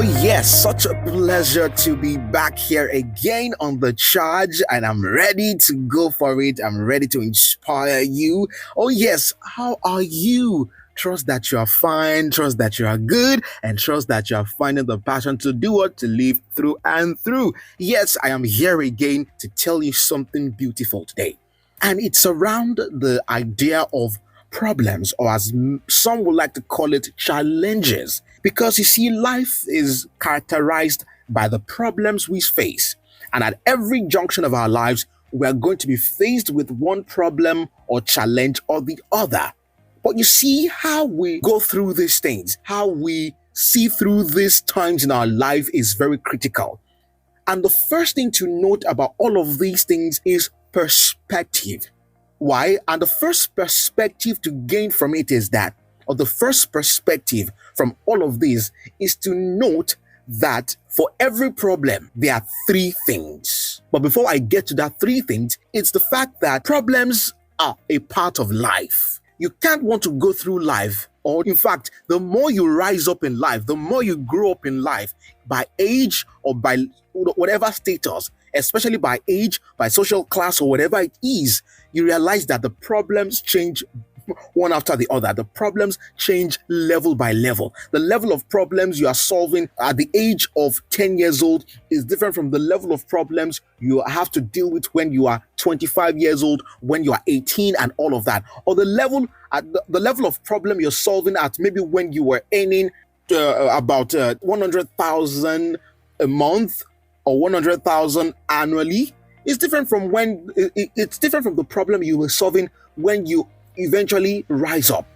Oh, yes, such a pleasure to be back here again on the charge, and I'm ready to go for it. I'm ready to inspire you. Oh, yes, how are you? Trust that you are fine, trust that you are good, and trust that you are finding the passion to do what to live through and through. Yes, I am here again to tell you something beautiful today. And it's around the idea of problems, or as some would like to call it, challenges. Because you see, life is characterized by the problems we face. And at every junction of our lives, we are going to be faced with one problem or challenge or the other. But you see, how we go through these things, how we see through these times in our life is very critical. And the first thing to note about all of these things is perspective. Why? And the first perspective to gain from it is that, or the first perspective from all of this is to note that for every problem, there are three things. But before I get to that three things, it's the fact that problems are a part of life. You can't want to go through life, or in fact, the more you rise up in life, the more you grow up in life, by age or by whatever status, especially by age, by social class, or whatever it is, you realize that the problems change one after the other. The problems change level by level. The level of problems you are solving at the age of 10 years old is different from the level of problems you have to deal with when you are 25 years old, when you are 18, and all of that. Or the level of problem you're solving at maybe when you were earning about 100,000 a month or 100,000 annually. It's different from it's different from the problem you were solving when you eventually rise up.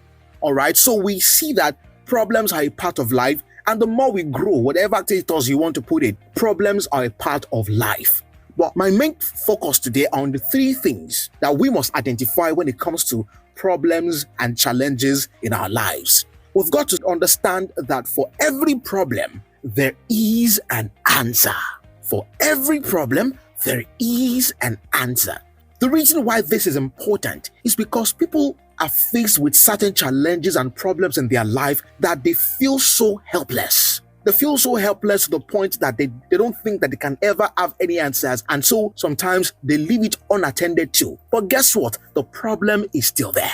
All right. So we see that problems are a part of life. And the more we grow, whatever status you want to put it, problems are a part of life. But my main focus today are on the three things that we must identify when it comes to problems and challenges in our lives. We've got to understand that for every problem, there is an answer. For every problem, there is an answer. The reason why this is important is because people are faced with certain challenges and problems in their life that they feel so helpless. They feel so helpless to the point that they don't think that they can ever have any answers. And so sometimes they leave it unattended to. But guess what? The problem is still there.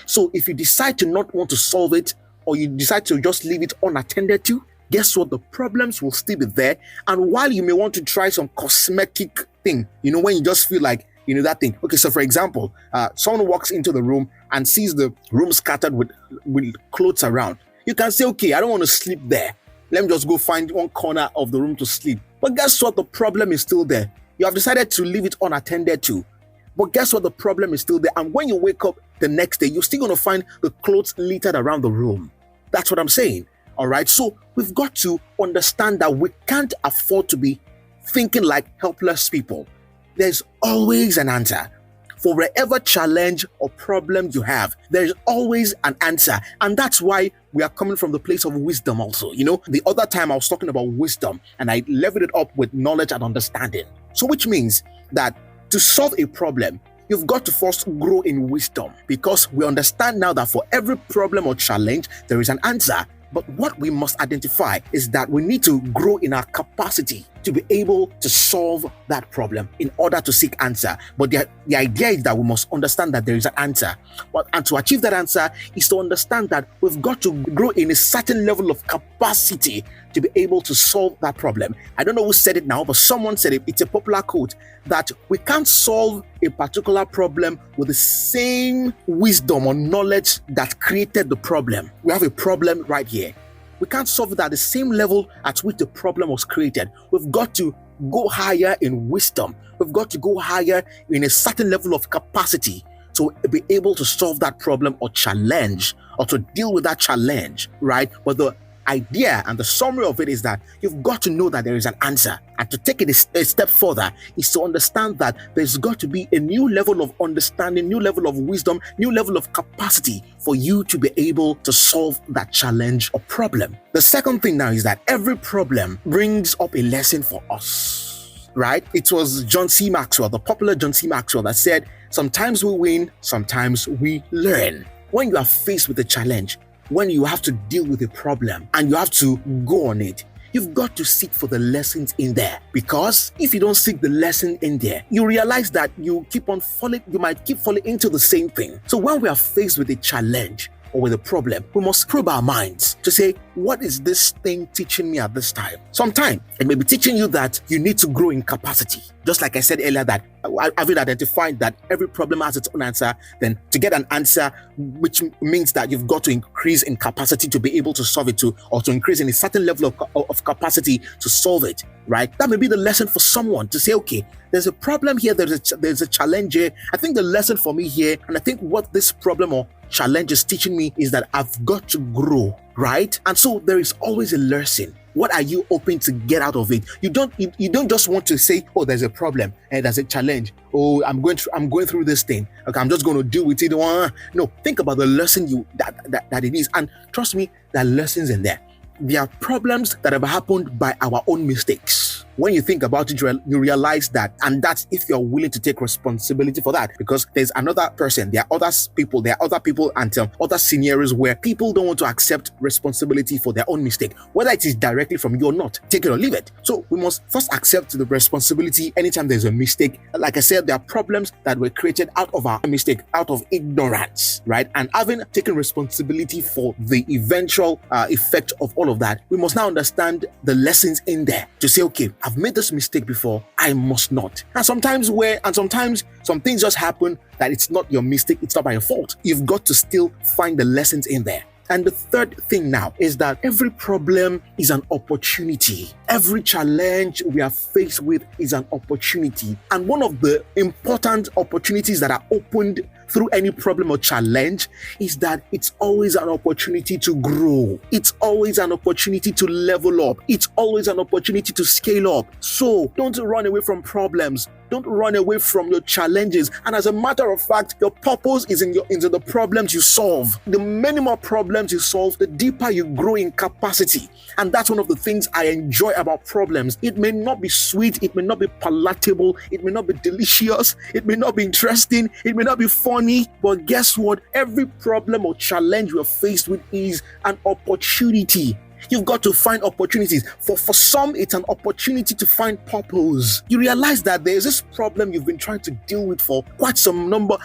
So if you decide to not want to solve it, or you decide to just leave it unattended to, guess what? The problems will still be there. And while you may want to try some cosmetic thing, when you just feel like, that thing. Okay, so for example, someone walks into the room and sees the room scattered with clothes around. You can say, okay, I don't want to sleep there. Let me just go find one corner of the room to sleep. But guess what? The problem is still there. You have decided to leave it unattended to. But guess what? The problem is still there. And when you wake up the next day, you're still going to find the clothes littered around the room. That's what I'm saying. All right. So we've got to understand that we can't afford to be thinking like helpless people. There's always an answer. For whatever challenge or problem you have, there's always an answer. And that's why we are coming from the place of wisdom also. The other time I was talking about wisdom and I leveled it up with knowledge and understanding. So which means that to solve a problem, you've got to first grow in wisdom, because we understand now that for every problem or challenge, there is an answer. But what we must identify is that we need to grow in our capacity to be able to solve that problem in order to seek answer. But the idea is that we must understand that there is an answer. And to achieve that answer is to understand that we've got to grow in a certain level of capacity to be able to solve that problem. I don't know who said it now, but someone said it. It's a popular quote that we can't solve a particular problem with the same wisdom or knowledge that created the problem. We have a problem right here. We can't solve it at the same level at which the problem was created. We've got to go higher in wisdom. We've got to go higher in a certain level of capacity to be able to solve that problem or challenge, or to deal with that challenge, right? But the idea and the summary of it is that you've got to know that there is an answer. And to take it a step further is to understand that there's got to be a new level of understanding, new level of wisdom, new level of capacity for you to be able to solve that challenge or problem. The second thing now is that every problem brings up a lesson for us, right? It was John C. Maxwell, the popular John C. Maxwell, that said, sometimes we win, sometimes we learn. When you are faced with a challenge, when you have to deal with a problem and you have to go on it, you've got to seek for the lessons in there. Because if you don't seek the lesson in there, you realize that you might keep falling into the same thing. So when we are faced with a challenge or with a problem, we must probe our minds to say, what is this thing teaching me at this time? Sometimes it may be teaching you that you need to grow in capacity. Just like I said earlier, that having identified that every problem has its own answer, then to get an answer, which means that you've got to increase in capacity to be able to solve it, or to increase in a certain level of capacity to solve it, right? That may be the lesson for someone to say, okay, there's a problem here, there's a challenge here. I think the lesson for me here, and I think what this problem or challenge is teaching me, is that I've got to grow, right? And so there is always a lesson. What are you open to get out of it? You don't just want to say, oh, there's a problem and there's a challenge. Oh, I'm going through this thing. Okay, I'm just going to deal with it. No, think about the lesson that it is, and trust me, there are lessons in there. There are problems that have happened by our own mistakes. When you think about it, you realize that, and that's if you're willing to take responsibility for that, because there's another person, there are other people and other scenarios where people don't want to accept responsibility for their own mistake, whether it is directly from you or not. Take it or leave it. So we must first accept the responsibility anytime there's a mistake. Like I said, there are problems that were created out of our mistake, out of ignorance, right? And having taken responsibility for the eventual effect of all of that, we must now understand the lessons in there to say, okay, I've made this mistake before, I must not. And sometimes some things just happen that it's not your mistake, it's not by your fault. You've got to still find the lessons in there. And the third thing now is that every problem is an opportunity. Every challenge we are faced with is an opportunity. And one of the important opportunities that are opened through any problem or challenge is that it's always an opportunity to grow. It's always an opportunity to level up. It's always an opportunity to scale up. So don't run away from problems. Don't run away from your challenges. And as a matter of fact, your purpose is into the problems you solve. The many more problems you solve, the deeper you grow in capacity. And that's one of the things I enjoy about problems. It may not be sweet, it may not be palatable, it may not be delicious, it may not be interesting, it may not be funny, but guess what? Every problem or challenge you're faced with is an opportunity. You've got to find opportunities. For some, it's an opportunity to find purpose. You realize that there's this problem you've been trying to deal with for quite a number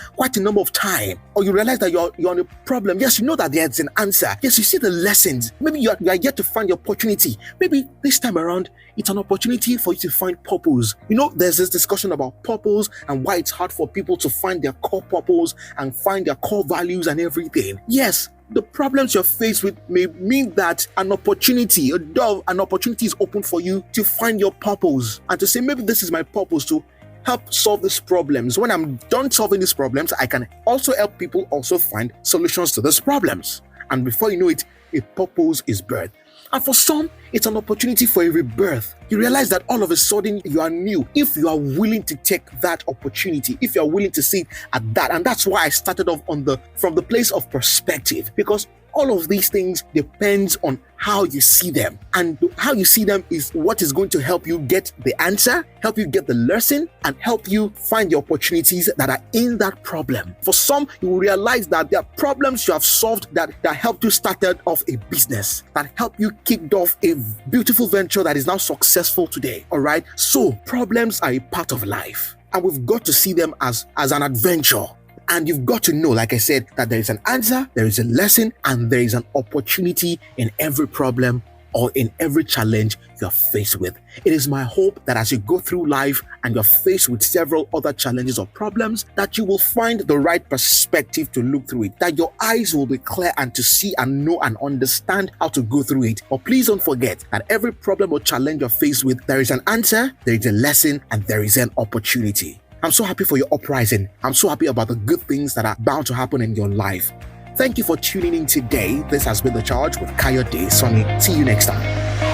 of time. Or you realize that you're on a problem. Yes, you know that there's an answer. Yes, you see the lessons. Maybe you are yet to find the opportunity. Maybe this time around, it's an opportunity for you to find purpose. You know, there's this discussion about purpose and why it's hard for people to find their core purpose and find their core values and everything. Yes, the problems you're faced with may mean that an opportunity is open for you to find your purpose and to say, maybe this is my purpose to help solve these problems. When I'm done solving these problems, I can also help people also find solutions to these problems. And before you know it, a purpose is birthed. And for some, it's an opportunity for a rebirth. You realize that all of a sudden you are new if you are willing to take that opportunity, if you are willing to see it at that. And that's why I started off from the place of perspective, because all of these things depends on how you see them. And how you see them is what is going to help you get the answer, help you get the lesson, and help you find the opportunities that are in that problem. For some, you will realize that there are problems you have solved that helped you start off a business, that helped you kick off a beautiful venture that is now successful today. All right. So problems are a part of life, and we've got to see them as an adventure. And you've got to know, like I said, that there is an answer, there is a lesson, and there is an opportunity in every problem or in every challenge you're faced with. It is my hope that as you go through life and you're faced with several other challenges or problems, that you will find the right perspective to look through it, that your eyes will be clear and to see and know and understand how to go through it. But please don't forget that every problem or challenge you're faced with, there is an answer, there is a lesson, and there is an opportunity. I'm so happy for your uprising. I'm so happy about the good things that are bound to happen in your life. Thank you for tuning in today. This has been The Charge with Kayode Sonny. See you next time.